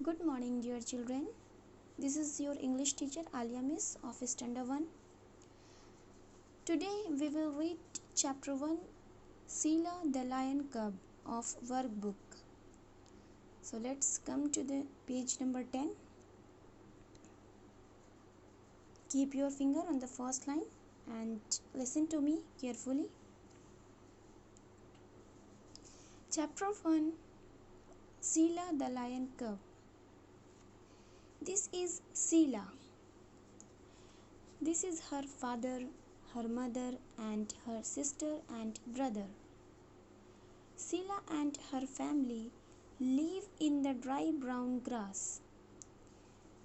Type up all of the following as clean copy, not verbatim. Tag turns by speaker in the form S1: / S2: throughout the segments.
S1: Good morning, dear children. This is your English teacher Alia Miss of Standard 1. Today we will read Chapter 1, Sila the Lion Cub of Workbook. So let's come to the page number 10. Keep your finger on the first line and listen to me carefully. Chapter 1, Sila the Lion Cub. This is Sila. This is her father, her mother, and her sister and brother. Sila and her family live in the dry brown grass.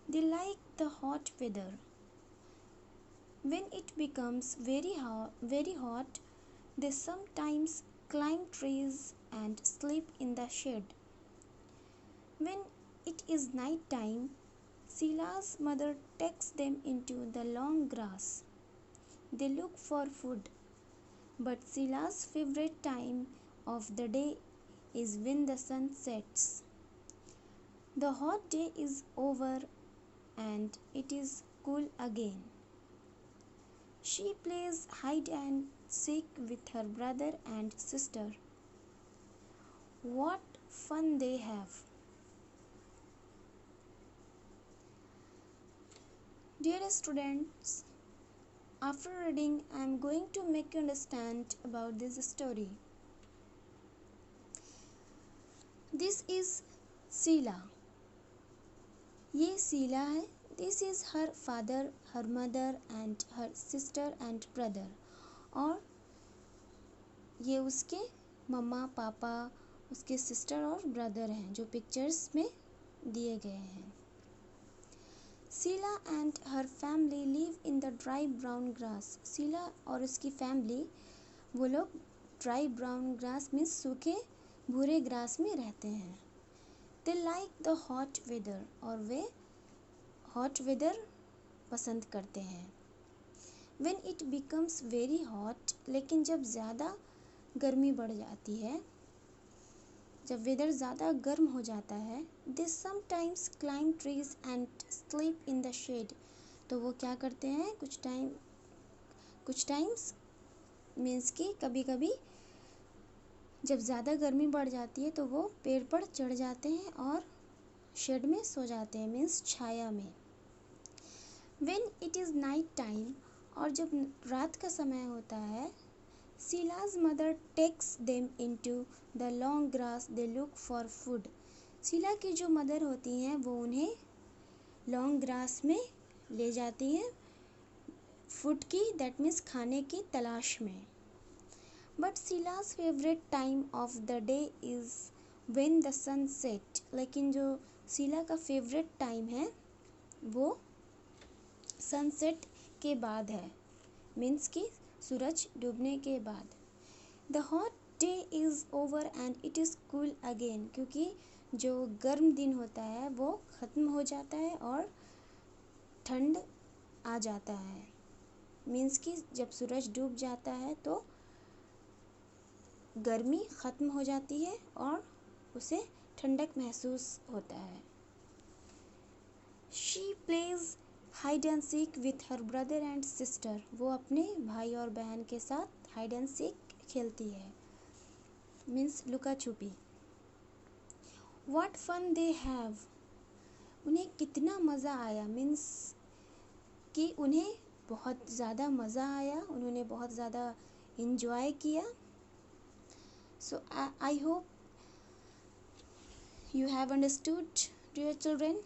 S1: They like the hot weather. When it becomes very hot, they sometimes climb trees and sleep in the shade. When it is night time, Sila's mother takes them into the long grass. They look for food, but Sila's favorite time of the day is when the sun sets. The hot day is over and it is cool again. She plays hide and seek with her brother and sister. What fun they have! Dear students, after reading, I am going to make you understand about this story. This is Sila. ये Sila है. This is her father, her mother, and her sister and brother. और ये उसके मम्मा, पापा, उसके sister और brother हैं जो पिक्चर्स में दिए गए हैं. Sila and her family live in the dry brown grass. Sila और उसकी फैमिली वो लोग dry brown grass में सूखे भूरे ग्रास में रहते हैं. They like the hot weather और वे hot weather पसंद करते हैं. When it becomes very hot, लेकिन जब ज़्यादा गर्मी बढ़ जाती है, जब वेदर ज़्यादा गर्म हो जाता है, they sometimes climb trees and sleep in the shade. तो वो क्या करते हैं, कुछ टाइम्स मीन्स कि कभी कभी जब ज़्यादा गर्मी बढ़ जाती है तो वो पेड़ पर चढ़ जाते हैं और शेड में सो जाते हैं, मीन्स छाया में. When it is night time, और जब रात का समय होता है, Sila's mother takes them into the long grass. They look for food. Sila की जो मदर होती हैं वो उन्हें लॉन्ग ग्रास में ले जाती हैं फूड की, दैट मीन्स खाने की तलाश में. But Sila's favorite time of the day is when the sun set. लेकिन जो Sila का फेवरेट टाइम है वो सनसेट के बाद है, मीन्स कि सूरज डूबने के बाद. The hot day is over and it is cool again. क्योंकि जो गर्म दिन होता है वो ख़त्म हो जाता है और ठंड आ जाता है, मीन्स कि जब सूरज डूब जाता है तो गर्मी ख़त्म हो जाती है और उसे ठंडक महसूस होता है. She plays hide and seek with her brother and sister. वो अपने भाई और बहन के साथ हाइड एंड सीक खेलती है, मीन्स लुका छुपी. What fun they have. उन्हें कितना मज़ा आया, मीन्स कि उन्हें बहुत ज़्यादा मज़ा आया, उन्होंने बहुत ज़्यादा इंजॉय किया. So I hope you have understood, dear children.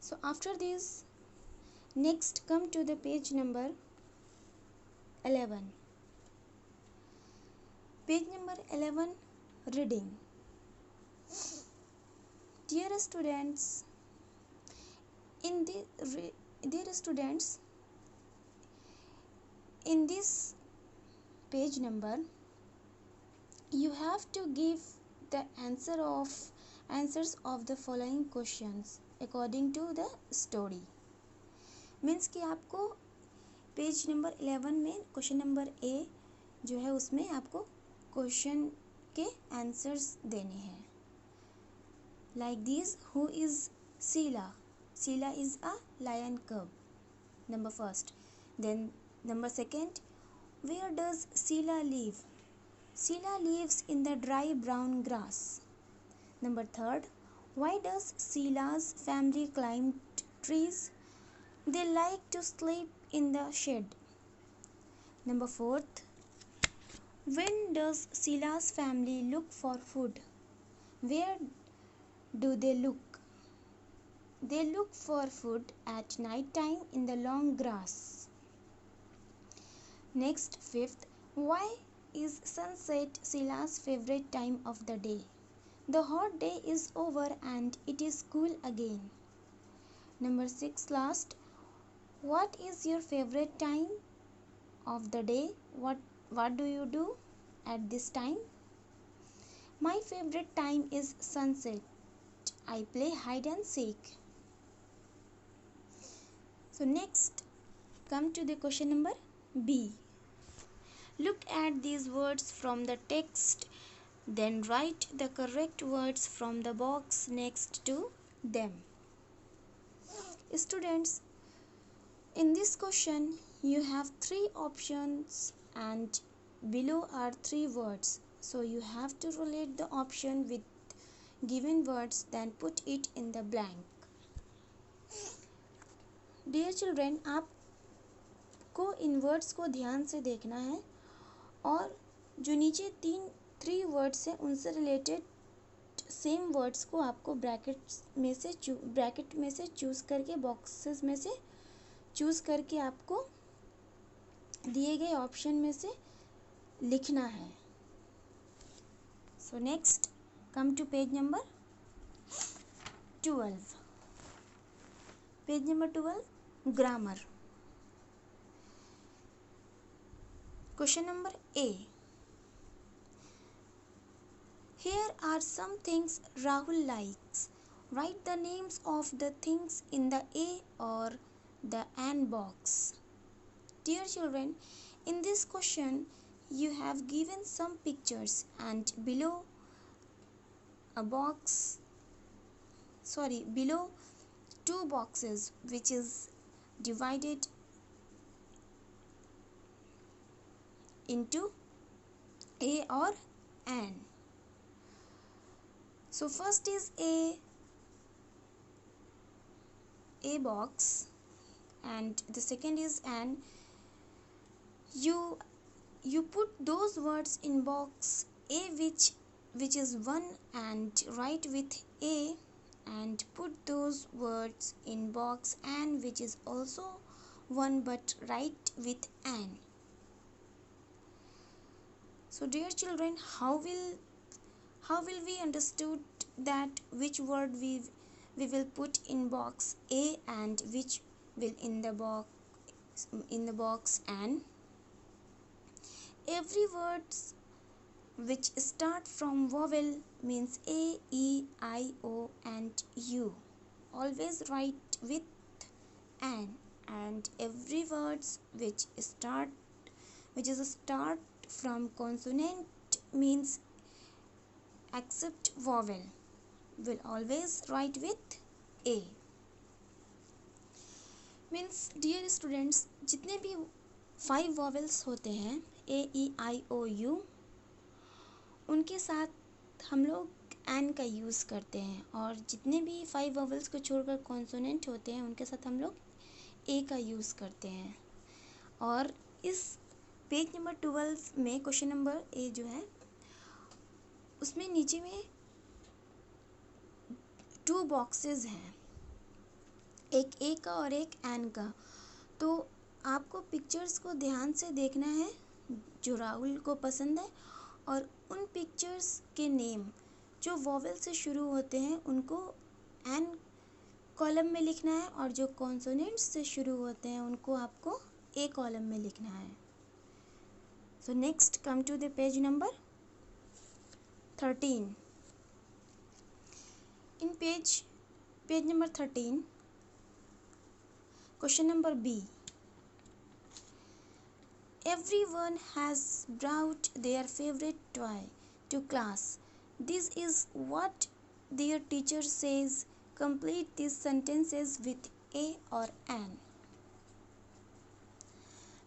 S1: So after this, next come to the page number 11. Page number 11, reading. Dear students, in this page number, you have to give the answers of the following questions according to the story. Means कि आपको page number 11 में question number A जो है उसमें आपको question के answers देने हैं. Like this, who is Sheila? Sheila is a lion cub. Number first. Then number second, where does Sheila live? Sheila lives in the dry brown grass. Number third, why does Sheila's family climb trees? They like to sleep in the shade. Number fourth, when does Sheila's family look for food? Where do they look? They look for food at night time in the long grass. Next, fifth, why is sunset Sheila's favorite time of the day? The hot day is over and it is cool again. Number six, last, what is your favorite time of the day? What do you do at this time? My favorite time is sunset. I play hide and seek. So next, come to the question number B. Look at these words from the text, then write the correct words from the box next to them. Students, in this question you have three options and below are three words. So you have to relate the option with given words, then put it in the blank. Dear children, आपको इन words को ध्यान से देखना है और जो नीचे three words हैं उनसे रिलेटेड सेम वर्ड्स को आपको ब्रैकेट में से चूज़ करके बॉक्सेस में से चूज़ करके आपको दिए गए ऑप्शन में से लिखना है. So next come to page number 12. Page number 12, grammar. Question number A. Here are some things Rahul likes. Write the names of the things in the A or the N box. Dear children, in this question you have given some pictures and below two boxes which is divided into A or N. So first is A box and the second is N. You put those words in box A which is 1 and write with A, and put those words in box N which is also 1 but write with N. So dear children, how will we understood that which word we will put in box A and which will in the box N? Every words which start from vowel means A, E, I, O and U. Always write with N, and every words which is a start from consonant means except vowel will always write with A. Means dear students, जितने भी 5 vowels होते हैं A, E, I, O, U, उनके साथ हम लोग N का use करते हैं, और जितने भी 5 vowels को छोड़कर कॉन्सोनेंट होते हैं उनके साथ हम लोग A का यूज़ करते हैं. और इस पेज नंबर 12 में क्वेश्चन नंबर A जो है उसमें नीचे में 2 बॉक्सेस हैं, एक A का और एक N का. तो आपको पिक्चर्स को ध्यान से देखना है जो राहुल को पसंद है, और उन पिक्चर्स के नेम जो वॉवेल से शुरू होते हैं उनको N कॉलम में लिखना है, और जो कॉन्सोनेंट्स से शुरू होते हैं उनको आपको A कॉलम में लिखना है. So next come to the page number 13. In page number 13, question number B. Everyone has brought their favorite toy to class. This is what their teacher says, complete these sentences with a or an.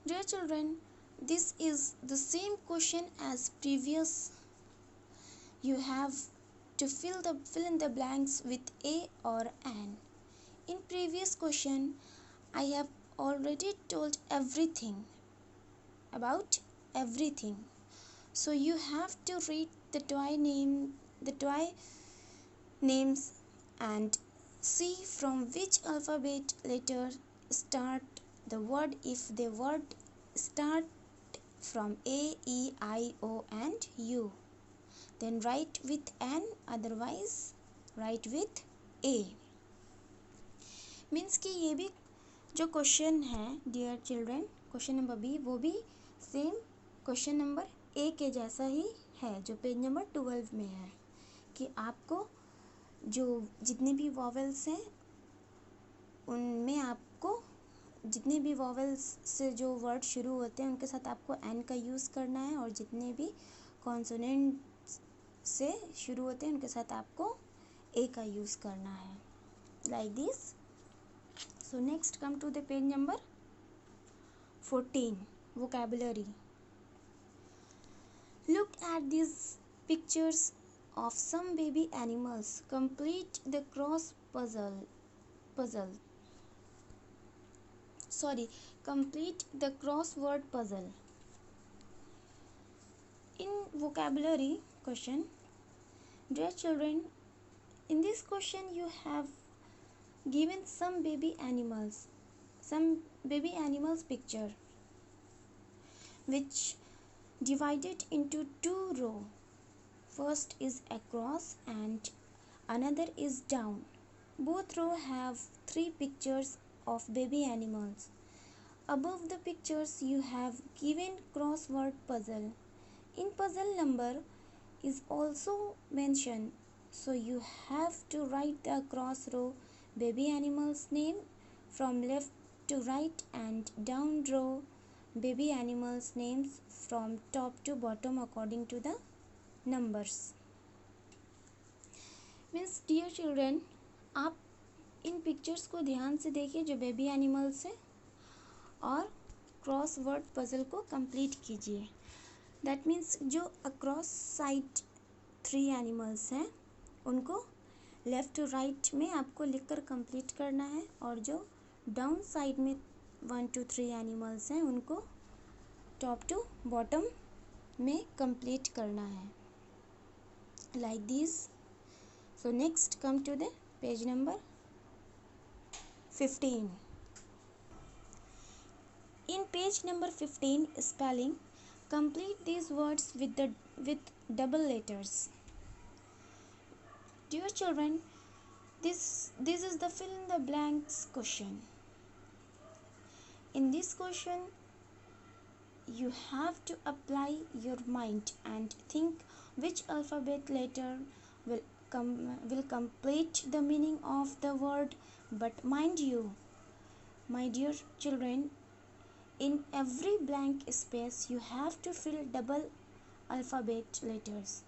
S1: Dear children, this is the same question as previous. You have to fill in the blanks with a or an. In previous question, I have already told everything about everything. So you have to read the toy names and see from which alphabet letter start the word. If the word start from A, E, I, O and U, then write with N, otherwise write with A. Means कि ये भी जो question है dear children, question number B, वो भी same question number A के जैसा ही है जो पेज नंबर 12 में है, कि आपको जो जितने भी वॉवेल्स हैं उनमें आपको जितने भी वॉवेल्स से जो वर्ड शुरू होते हैं उनके साथ आपको एन का यूज़ करना है, और जितने भी कॉन्सोनेंट से शुरू होते हैं उनके साथ आपको ए का यूज़ करना है, like this. So next come to the page number 14, vocabulary. Look at these pictures of some baby animals. Complete the complete the crossword puzzle. In vocabulary question, dear children, in this question you have given some baby animals picture, which divided into two rows. First is across and another is down. Both rows have three pictures of baby animals. Above the pictures you have given crossword puzzle. In puzzle number is also mentioned, so you have to write the across row baby animal's name from left to right and down row baby animals names from top to bottom according to the numbers. Means dear children, आप इन pictures को ध्यान से देखिए जो baby animals हैं, और cross word puzzle को कंप्लीट कीजिए. दैट मीन्स जो अक्रॉस साइड 3 एनिमल्स हैं उनको लेफ़्ट टू राइट में आपको लिखकर कंप्लीट करना है, और जो डाउन साइड में 1 2 3 एनिमल्स हैं उनको टॉप टू बॉटम में कंप्लीट करना है, like this. So next come to the page number 15. In page number 15, spelling, complete these words with double letters. Dear children, this is the fill in the blanks question. In this question, you have to apply your mind and think which alphabet letter will complete the meaning of the word. But mind you, my dear children, in every blank space you have to fill double alphabet letters.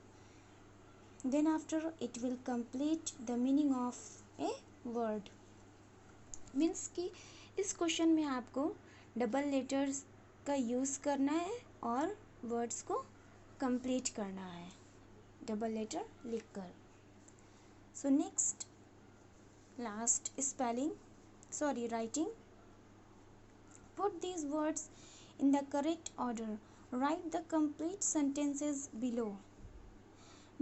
S1: Then after it will complete the meaning of a word. Means कि इस question में आपको double letters का use करना है और words को complete करना है डबल लेटर लिखकर. So next last spelling writing. Put these words in the correct order. Write the complete sentences below.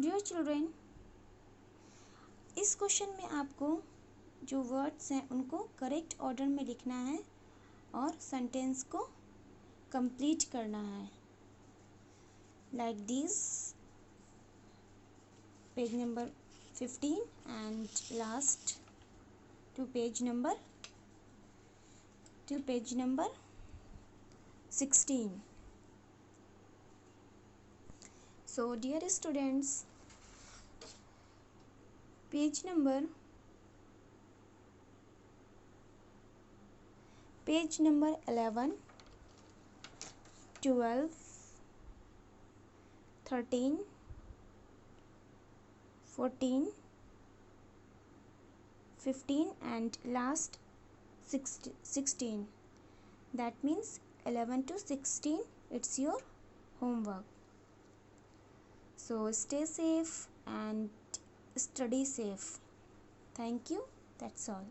S1: Dear children, इस क्वेश्चन में आपको जो वर्ड्स हैं उनको करेक्ट ऑर्डर में लिखना है और सेंटेंस को कंप्लीट करना है, like this. Page number 15 and last two page number 16. So dear students, page number 11, 12, 13, 14, 15 and last 16. That means 11 to 16 it's your homework. So stay safe and study safe. Thank you. That's all.